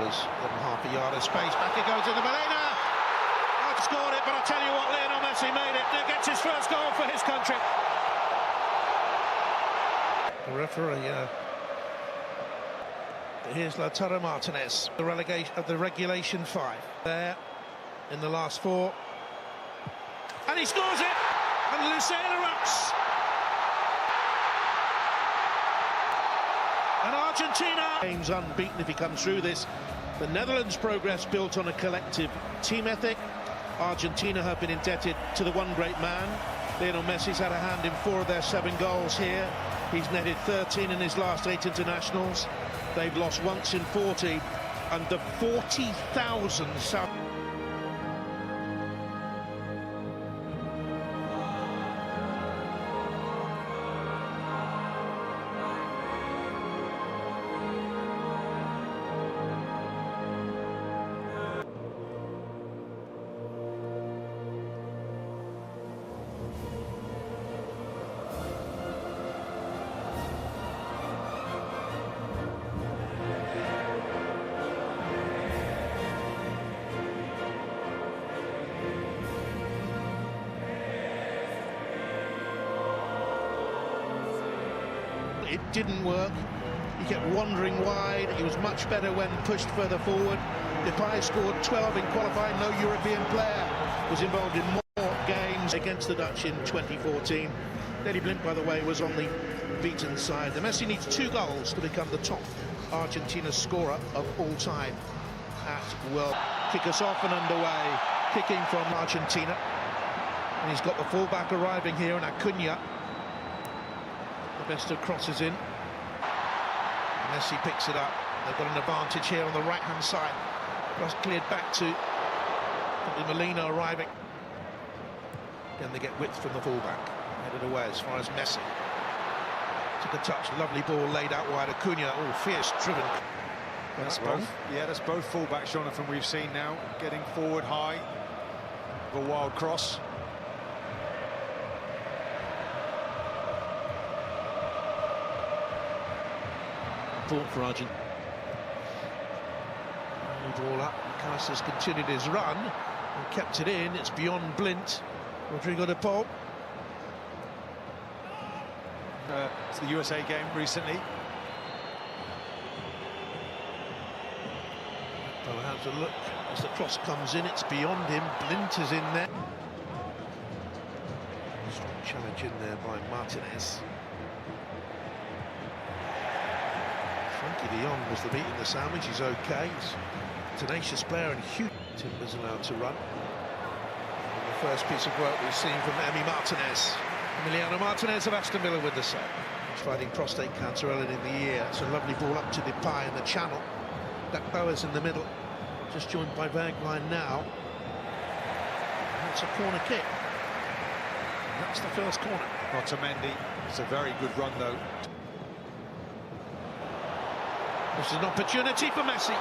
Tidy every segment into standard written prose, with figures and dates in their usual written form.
shoulders, and half a yard of space. Back it goes into Molina. I've scored it, but I'll tell you what, Lionel Messi made it. Now gets his first goal for his country. The referee. Here's Lautaro Martinez. The relegation of the regulation 5 there in the last 4, and he scores it. And Lucien erupts. And Argentina game's unbeaten if he comes through this. The Netherlands' progress built on a collective team ethic. Argentina have been indebted to the one great man. Lionel Messi's had a hand in 4 of their 7 goals here. He's netted 13 in his last 8 internationals. They've lost once in 40 under 40,000 South. It didn't work. He kept wandering wide. He was much better when pushed further forward. Depay scored 12 in qualifying. No European player was involved in more games against the Dutch in 2014. Daley Blind, by the way, was on the beaten side. The Messi needs 2 goals to become the top Argentina scorer of all time at World. Kick us off and underway. Kicking from Argentina. And he's got the fullback arriving here in Acuna. The best of crosses in. Messi picks it up. They've got an advantage here on the right-hand side. Cross cleared back to Molina arriving. Again, they get width from the fullback. Headed away as far as Messi. Took a touch, lovely ball laid out wide. Acuna, oh, fierce, driven. That's both. Yeah, that's both fullbacks, Jonathan, we've seen now. Getting forward high. A wild cross. For Argentina. Ball up. Carlos continued his run and kept it in. It's beyond Blint. Rodrigo de Paul. It's the USA game recently. Paul has a look as the cross comes in. It's beyond him. Blint is in there. Strong challenge in there by Martinez. Frankie de Jong was the meat in the sandwich. He's okay. He's a tenacious player and huge. Timber's allowed to run. And the first piece of work we've seen from Martinez. Emiliano Martinez of Aston Villa with the save. He's fighting prostate cancer early in the year. It's a lovely ball up to Depay in the channel. That Boas in the middle. Just joined by Bergwijn now. That's a corner kick. That's the first corner. Otamendi. It's a very good run though. This is an opportunity for Messi.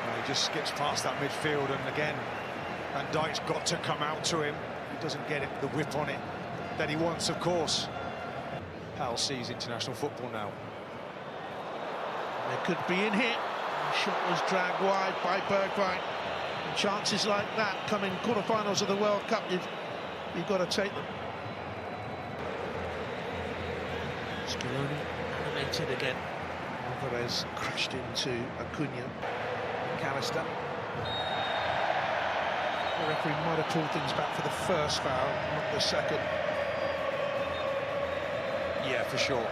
Well, he just skips past that midfield, and again, Van Dijk's got to come out to him. He doesn't get it, the whip on it that he wants, of course. Hal sees international football now. There could be in here. The shot was dragged wide by Bergwijn. And chances like that come in quarterfinals of the World Cup. You've got to take them. Scaloni animated again. Alvarez crashed into Acuna. McAllister. The referee might have pulled things back for the first foul, not the second. Yeah, for sure.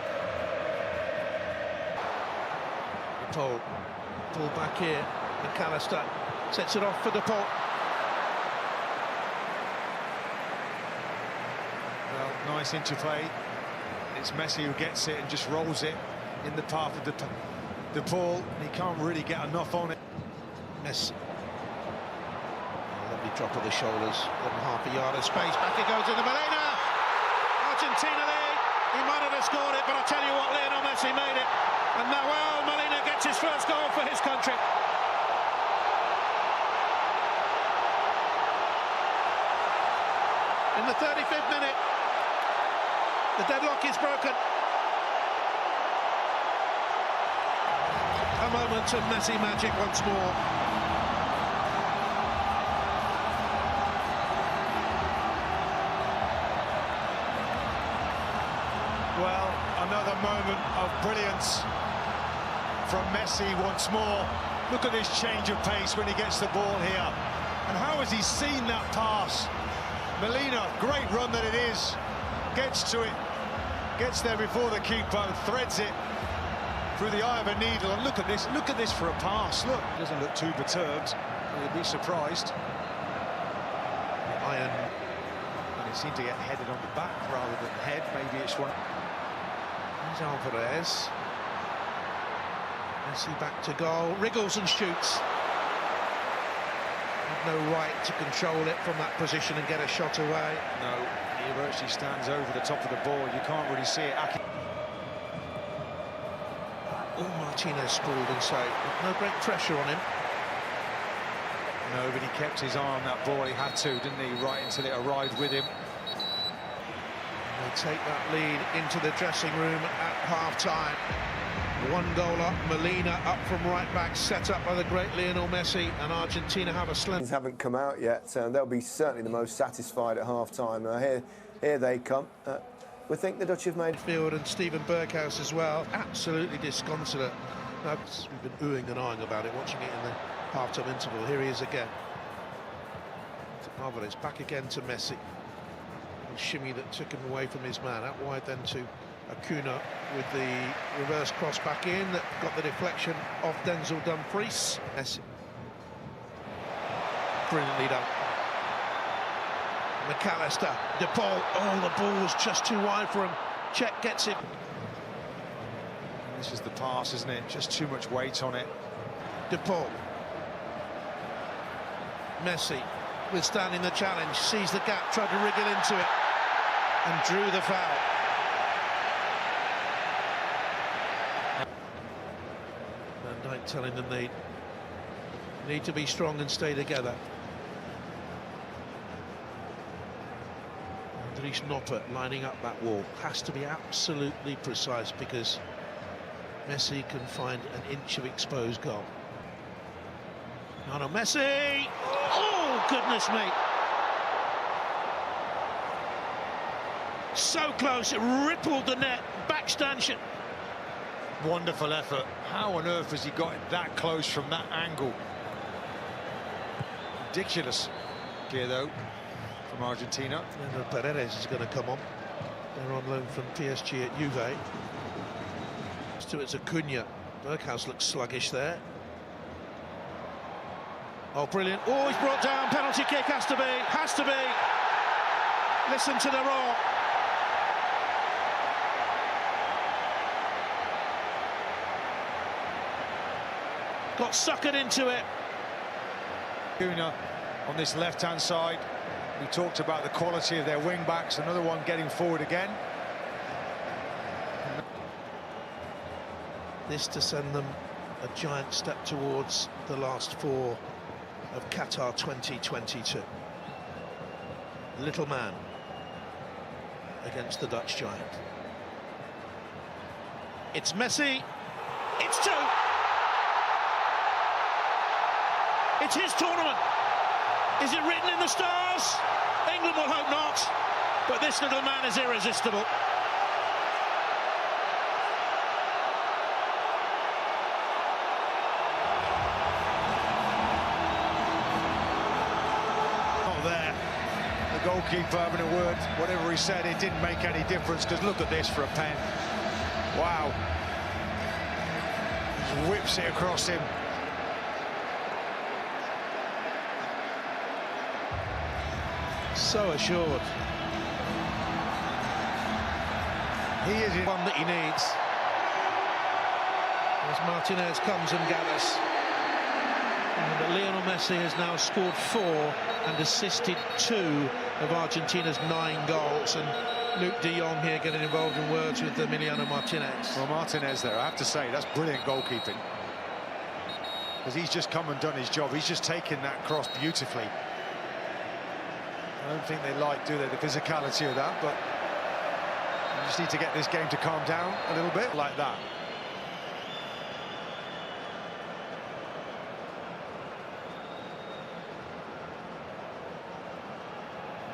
De Paul. Pull back here. McAllister sets it off for De Paul. Well, nice interplay. It's Messi who gets it and just rolls it in the path of De Paul. He can't really get enough on it. Messi. Lovely drop of the shoulders. Half a yard of space. Back it goes into Molina. Argentina lead. He might not have scored it, but I'll tell you what, Lionel Messi made it. And now Molina gets his first goal for his country. In the 35th minute. The deadlock is broken. moment of Messi magic once more. Well, another moment of brilliance from Messi once more. Look at this change of pace when he gets the ball here. And how has he seen that pass? Molina, great run that it is. Gets to it, gets there before the keeper and threads it through the eye of a needle. And look at this for a pass. Look, doesn't look too perturbed. You'd be surprised. The iron, and it seemed to get headed on the back rather than head. Maybe it's one. There's Alvarez. Messi back to goal, wriggles and shoots. Had no right to control it from that position and get a shot away. No, he virtually stands over the top of the ball. You can't really see it. Oh, Martinez spooled inside. No great pressure on him. No, but he kept his eye on that ball. He had to, didn't he? Right until it arrived with him. They take that lead into the dressing room at half-time. One goal up, Molina up from right back, set up by the great Lionel Messi, and Argentina have a slender. Haven't come out yet, and they'll be certainly the most satisfied at half-time. Here they come. We think the Dutch have made field, and Steven Berghuis as well. Absolutely disconsolate. Now, we've been oohing and ahhing about it, watching it in the half-time interval. Here he is again. Alvarez back again to Messi. Shimmy that took him away from his man. Out wide then to Acuna with the reverse cross back in that got the deflection off Denzel Dumfries. Messi. Brilliantly done. McAllister, De Paul. Oh, the ball was just too wide for him. Czech gets it. This is the pass, isn't it? Just too much weight on it. De Paul. Messi withstanding the challenge, sees the gap, tried to wriggle into it and drew the foul. Van Dijk telling them they need to be strong and stay together. Andries Noppert lining up that wall. Has to be absolutely precise because Messi can find an inch of exposed goal. Messi! Oh, goodness me! So close, it rippled the net, back stanchion. Wonderful effort. How on earth has he got it that close from that angle? Ridiculous gear, though, from Argentina. Leandro Paredes is going to come on. They're on loan from PSG at Juve. It's Acuna. Berghuis looks sluggish there. Oh, brilliant. Oh, he's brought down. Penalty kick has to be. Has to be. Listen to the roar. Got suckered into it. Acuna on this left-hand side. We talked about the quality of their wing-backs. Another one getting forward again. This to send them a giant step towards the last four of Qatar 2022. Little man against the Dutch giant. It's Messi. It's two. It's his tournament. Is it written in the stars? England will hope not, but this little man is irresistible. Goalkeeper having a word, whatever he said, it didn't make any difference, because look at this for a pen. Wow. Just whips it across him. So assured. He is the one that he needs. As Martinez comes and gathers. But Lionel Messi has now scored 4 and assisted 2 of Argentina's 9 goals, and Luke de Jong here getting involved in words with Emiliano Martinez. Well, Martinez there, I have to say, that's brilliant goalkeeping, because he's just come and done his job. He's just taken that cross beautifully. I don't think they like, do they, the physicality of that, but you just need to get this game to calm down a little bit like that.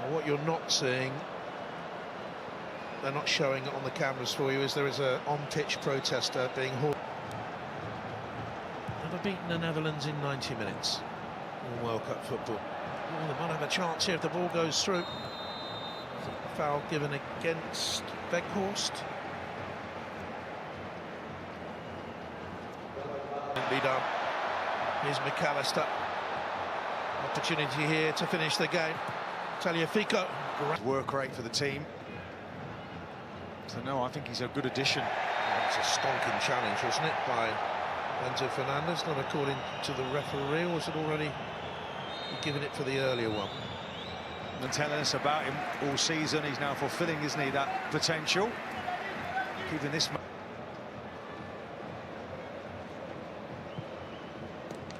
What you're not seeing, they're not showing it on the cameras for you, is there is a on-pitch protester being hauled. Never beaten the Netherlands in 90 minutes in World Cup football. Oh, they might have a chance here if the ball goes through. Foul given against Weghorst. Be done. Here's McAllister. Opportunity here to finish the game. Tagliafico. Work rate for the team. So no, I think he's a good addition. It's a stonking challenge, wasn't it, by Enzo Fernandez? Not according to the referee, or was it already given it for the earlier one? And telling us about him all season, he's now fulfilling, isn't he, that potential. Keeping this.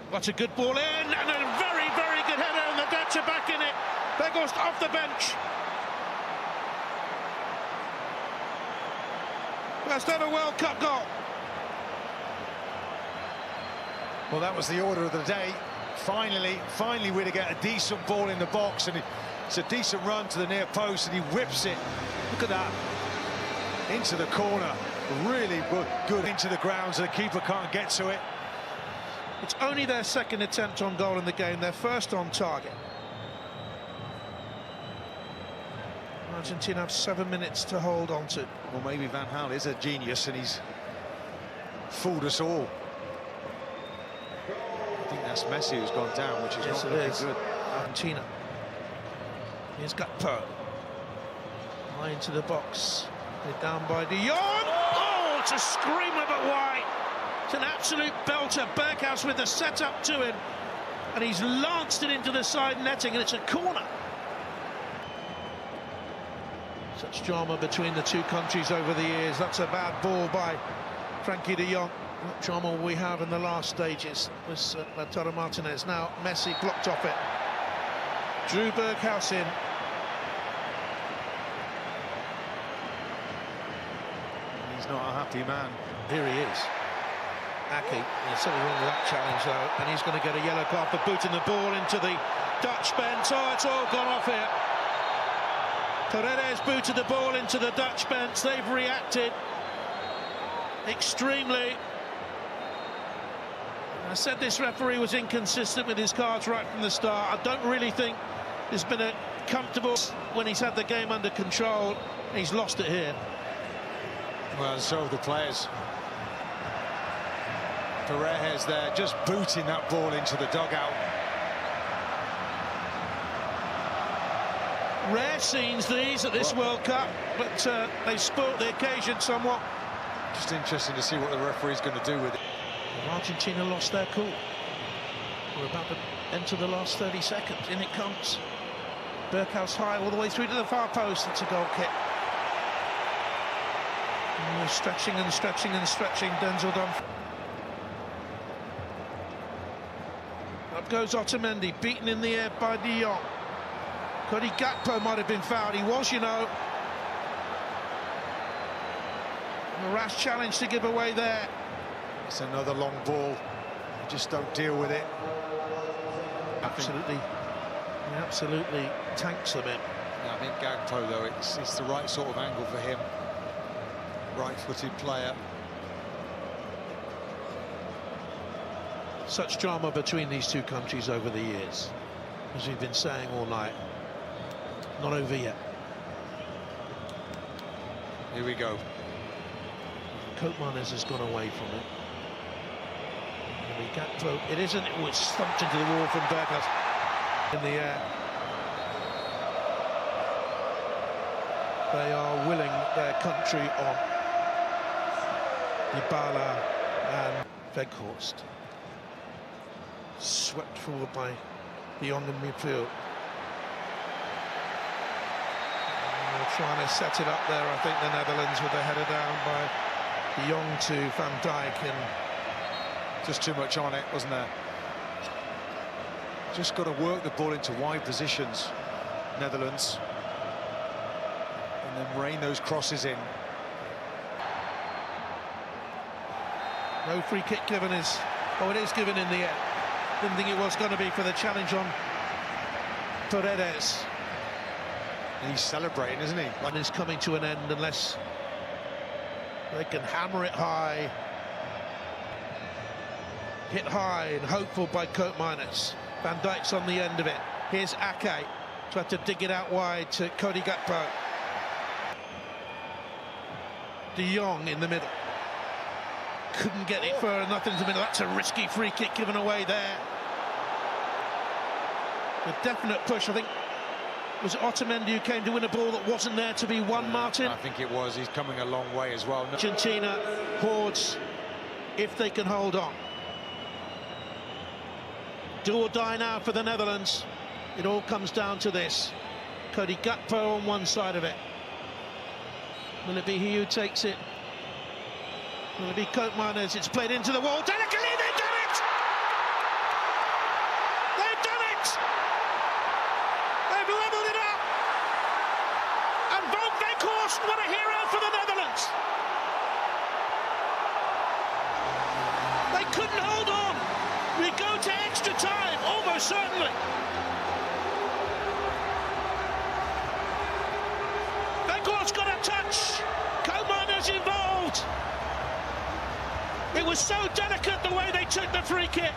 What a good ball in, and a very, very good header, and the Dutch are back in it. Weghorst off the bench. First ever World Cup goal. Well, that was the order of the day. Finally, we're to get a decent ball in the box, and it's a decent run to the near post, and he whips it. Look at that. Into the corner. Really good into the ground, so the keeper can't get to it. It's only their second attempt on goal in the game, their first on target. Argentina have 7 minutes to hold on to. Well, maybe Van Gaal is a genius and he's fooled us all. I think that's Messi who's gone down, which is yes, not looking good. Argentina. Here's Gakpo. High into the box. They're down by De Jong. Oh, it's a screamer but wide. It's an absolute belter. Berghuis with the setup to him, and he's lanced it into the side netting, and it's a corner. Such drama between the two countries over the years. That's a bad ball by Frankie de Jong. What drama we have in the last stages was Lautaro Martinez. Now Messi blocked off it. Drew Berghuis in. He's not a happy man. Here he is. Aki, there's something wrong with that challenge though, and he's going to get a yellow card for booting the ball into the Dutch bench. Oh, it's all gone off here. Paredes booted the ball into the Dutch bench. They've reacted extremely. I said this referee was inconsistent with his cards right from the start. I don't really think there's been a comfortable when he's had the game under control. He's lost it here. Well, so have the players. Paredes there, just booting that ball into the dugout. Rare scenes these at this World Cup, but they spoilt the occasion somewhat. Just interesting to see what the referee's going to do with it. Well, Argentina lost their cool. We're about to enter the last 30 seconds. In it comes. Berghuis high all the way through to the far post. It's a goal kick. And we're stretching and stretching and stretching. Denzel Dumfries. Up goes Otamendi, beaten in the air by De Jong. Cody Gakpo might have been fouled. He was, you know. A rash challenge to give away there. It's another long ball. Just don't deal with it. Absolutely. He absolutely tanks them in. Yeah, I think Gakpo, though, it's the right sort of angle for him. Right-footed player. Such drama between these two countries over the years, as we've been saying all night. Not over yet. Here we go. Koopmeiners has gone away from it. Gakpo, it isn't. It was thumped into the wall from Berghuis in the air. They are willing their country on. Dybala and Weghorst. Swept forward by De Jong in midfield. They're trying to set it up there, I think, the Netherlands, with a header down by De Jong to Van Dijk, and just too much on it, wasn't there? Just got to work the ball into wide positions, Netherlands, and then rain those crosses in. No free kick given is... Oh, it is given in the air. Didn't think it was going to be for the challenge on Paredes. And he's celebrating, isn't he? And it's coming to an end unless they can hammer it high. Hit high and hopeful by Koopmeiners. Van Dijk's on the end of it. Here's Ake. Tried to dig it out wide to Cody Gakpo. De Jong in the middle. Couldn't get it for nothing to the middle. That's a risky free kick given away there. A definite push, I think. Was it Otamendi who came to win a ball that wasn't there to be won, Martin? I think it was. He's coming a long way as well. Argentina hoards if they can hold on. Do or die now for the Netherlands. It all comes down to this. Cody Gakpo on one side of it. Will it be he who takes it? Will it be Koopmeiners? It's played into the wall. Delicately, they've done it! They've done it! They've levelled it up! And Van Veghorst, what a hero for the Netherlands! They couldn't hold on. We go to extra time, almost certainly. Veghorst got a touch. Koopmeiners involved. It was so delicate the way they took the free kick.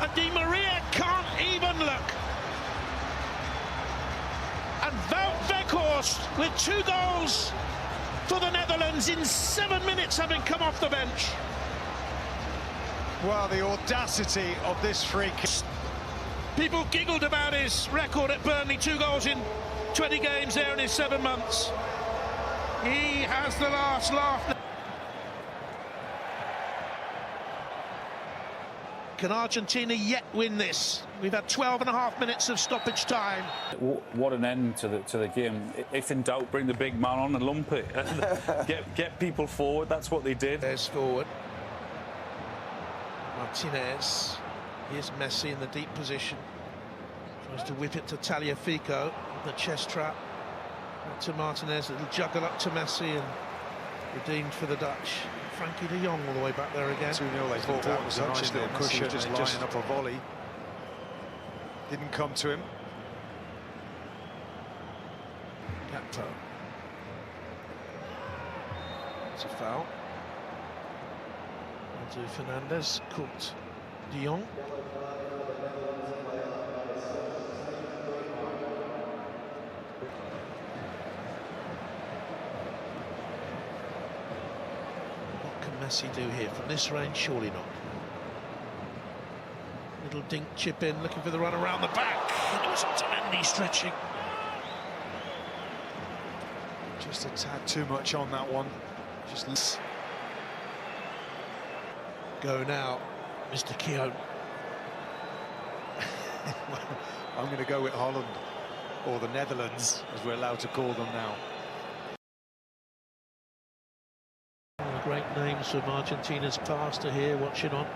And Di Maria can't even look. And Van Veghorst with 2 goals for the Netherlands in 7 minutes, having come off the bench. Well, the audacity of this free kick. People giggled about his record at Burnley, 2 goals in 20 games there in his 7 months. He has the last laugh. Can Argentina yet win this? We've had 12.5 minutes of stoppage time. What an end to the game. If in doubt, bring the big man on and lump it. get people forward. That's what they did. There's forward. Martinez. Here's Messi in the deep position. Tries to whip it to Tagliafico. The chest trap. Back to Martinez. Little juggle up to Messi and redeemed for the Dutch. Frankie de Jong all the way back there again. 2-0, they thought that was a nice little cushion, just lining up a volley. Didn't come to him. Gakpo. It's a foul. Onto Fernandez, caught de Jong. Messi do here from this range? Surely not. Little dink chip in, looking for the run around the back. It was Otamendi stretching. Just a tad too much on that one. Just go now, Mr. Keown. I'm going to go with Holland, or the Netherlands, as we're allowed to call them now. Great names from Argentina's past are here watching on.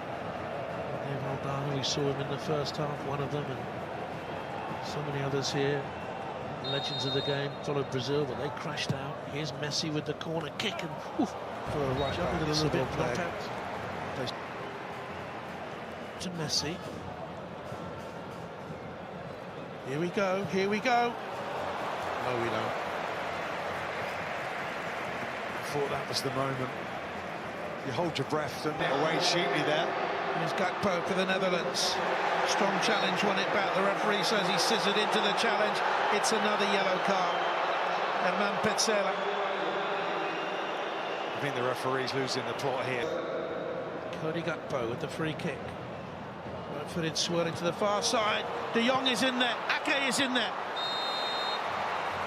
Valdano, we saw him in the first half, one of them, and so many others here. Legends of the game followed Brazil, but they crashed out. Here's Messi with the corner kick and for a right back, a little bit knocked out. To Messi. Here we go, here we go. No, we don't. Thought that was the moment. You hold your breath, don't you? Away cheaply there. Here's Gakpo for the Netherlands. Strong challenge, won it back. The referee says he scissored into the challenge. It's another yellow card. Herman Petzela. I think the referee's losing the plot here. Cody Gakpo with the free kick. Right-footed swirling to the far side. De Jong is in there. Ake is in there.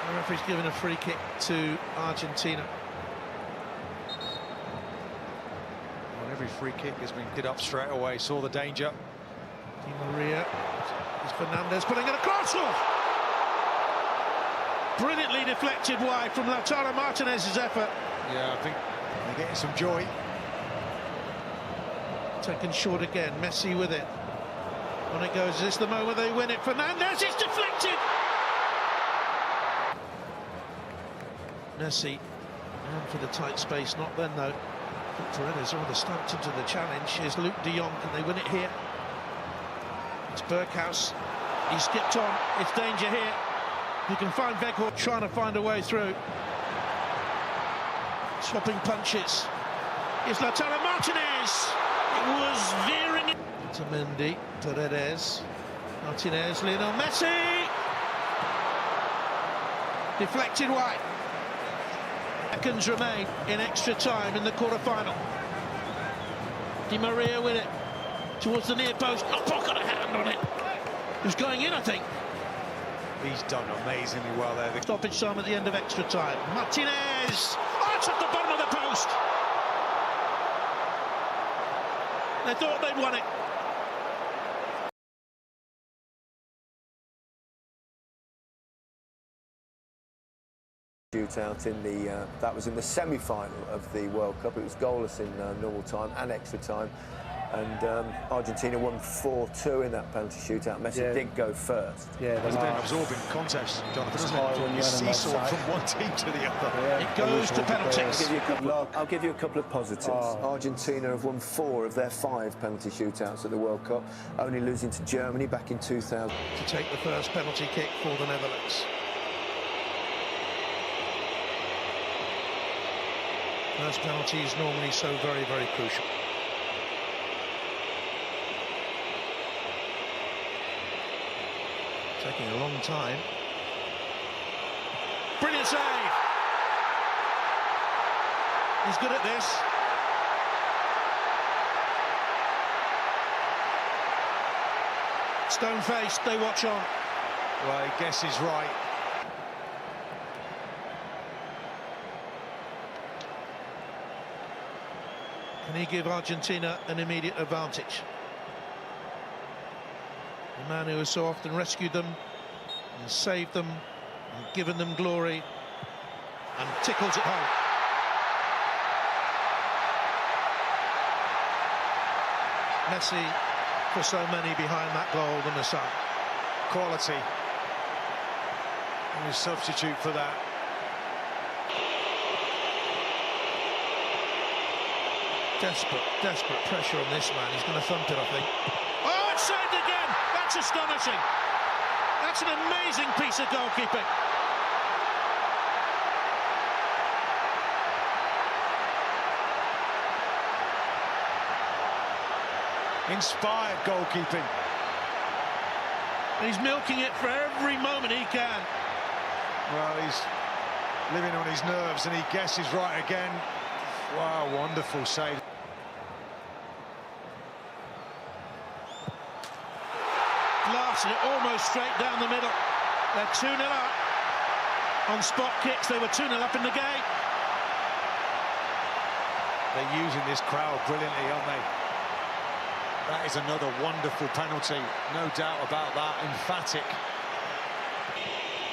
The referee's given a free kick to Argentina. Every free kick has been hit up straight away, saw the danger. Di Maria, is Fernandez putting it across. Brilliantly deflected wide from Lautaro Martinez's effort. Yeah, I think they're getting some joy. Taken short again, Messi with it. On it goes, is this the moment they win it? Fernandez, it's deflected! Messi, and for the tight space, not then though. Paredes rather stamped into the challenge. Here's Luke de Jong. Can they win it here? It's Berghuis. He skipped on. It's danger here. You can find Weghorst trying to find a way through. Swapping punches. It's Lautaro Martinez. It was veering in. To Mendy, Paredes, Martinez, Lionel Messi. Deflected wide. Seconds remain in extra time in the quarter-final. Di Maria with it towards the near post. Oh, got a hand on it. It was going in, I think. He's done amazingly well there. Stoppage time at the end of extra time. Martinez! Oh, it's at the bottom of the post! They thought they'd won it. Shootout in the that was in the semi-final of the World Cup. It was goalless in normal time and extra time, and Argentina won 4-2 in that penalty shootout. Messi did go first. Yeah, it's been an absorbing contest, Jonathan, isn't it? You seesaw from one team to the other. Yeah. It goes to penalties. I'll give you a couple of positives. Argentina have won 4 of their 5 penalty shootouts at the World Cup, only losing to Germany back in 2000. To take the first penalty kick for the Netherlands. First penalty is normally so very, very crucial. Taking a long time. Brilliant save! He's good at this. Stone-faced, they watch on. Well, I guess he's right. Can he give Argentina an immediate advantage? The man who has so often rescued them and saved them and given them glory and tickles it home. Messi, for so many behind that goal than the sun. Quality. And a substitute for that. Desperate pressure on this man. He's going to thump it, I think. Oh, it's saved again! That's astonishing. That's an amazing piece of goalkeeping. Inspired goalkeeping. And he's milking it for every moment he can. Well, he's living on his nerves and he guesses right again. Wow, wonderful save. Blasted it almost straight down the middle. They're 2-0 up. On spot kicks, they were 2-0 up in the game. They're using this crowd brilliantly, aren't they? That is another wonderful penalty, no doubt about that, emphatic.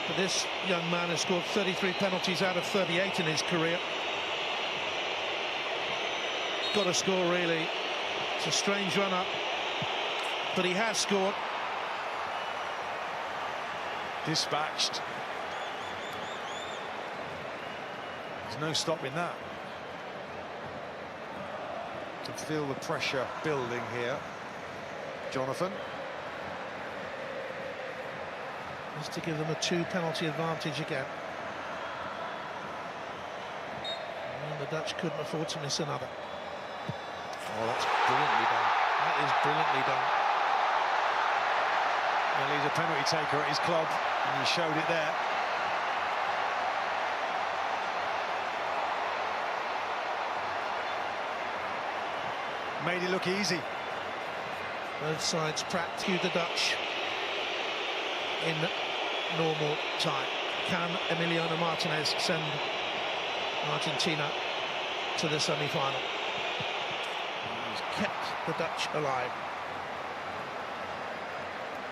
But this young man has scored 33 penalties out of 38 in his career. Got to score, really. It's a strange run-up, but he has scored. Dispatched. There's no stopping that. You can feel the pressure building here. Jonathan. Just to give them a 2-penalty advantage again. And the Dutch couldn't afford to miss another. Oh, that's brilliantly done. That is brilliantly done. Well, he's a penalty taker at his club, and he showed it there. Made it look easy. Both sides practically the Dutch in normal time. Can Emiliano Martinez send Argentina to the semi-final? He's kept the Dutch alive.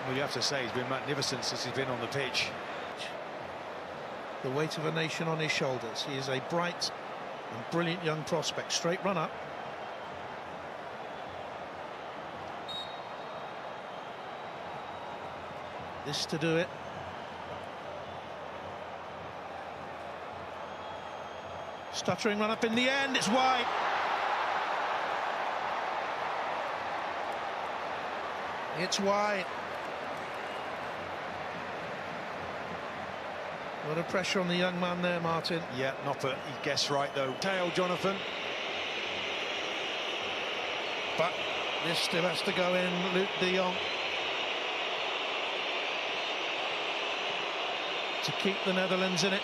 Well, you have to say he's been magnificent since he's been on the pitch. The weight of a nation on his shoulders. He is a bright and brilliant young prospect. Straight run-up. This to do it. Stuttering run up in the end, it's wide. It's wide. A lot of pressure on the young man there, Martin. Yeah, Nopper, he guessed right though. Tail, Jonathan. But this still has to go in. Luke de Jong to keep the Netherlands in it.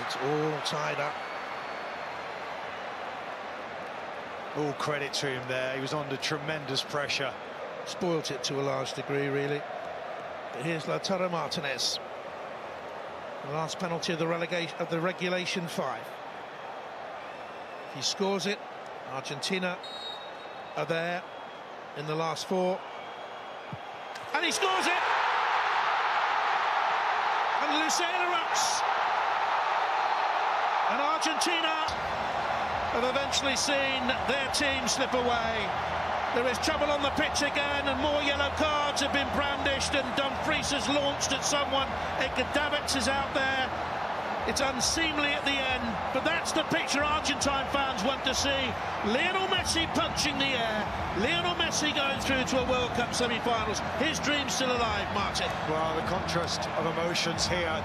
It's all tied up. All credit to him there. He was under tremendous pressure. Spoilt it to a large degree, really. But here's Lautaro Martinez. The last penalty of the regulation 5. If he scores it, Argentina are there in the last 4. And he scores it! And Lucena erupts! And Argentina have eventually seen their team slip away. There is trouble on the pitch again, and more yellow cards have been brandished, and Dumfries has launched at someone. Davids is out there. It's unseemly at the end, but that's the picture Argentine fans want to see. Lionel Messi punching the air. Lionel Messi going through to a World Cup semi-finals. His dream's still alive, Martin. Well, the contrast of emotions here.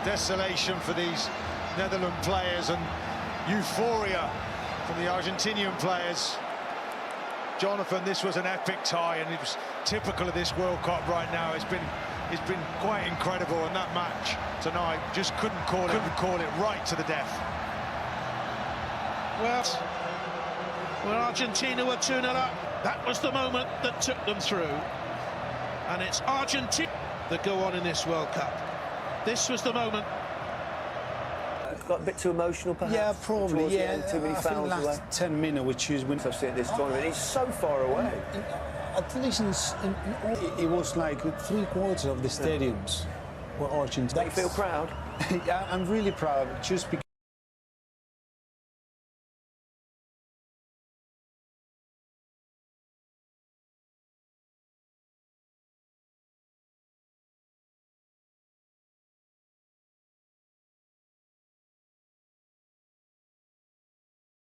Desolation for these Netherlands players and euphoria from the Argentinian players. Jonathan, this was an epic tie, and it was typical of this World Cup right now. It's been quite incredible, and that match tonight just couldn't call it right to the death. Well, when Argentina were 2-0 up, that was the moment that took them through. And it's Argentina that go on in this World Cup. This was the moment. Got a bit too emotional, perhaps? Yeah, probably, yeah. Too many fouls I think last 10 minutes, which is when I've seen this tournament. He's so far away. at least it was like 3/4 of the stadiums were Argentine. Do you feel proud? Yeah, I'm really proud, just because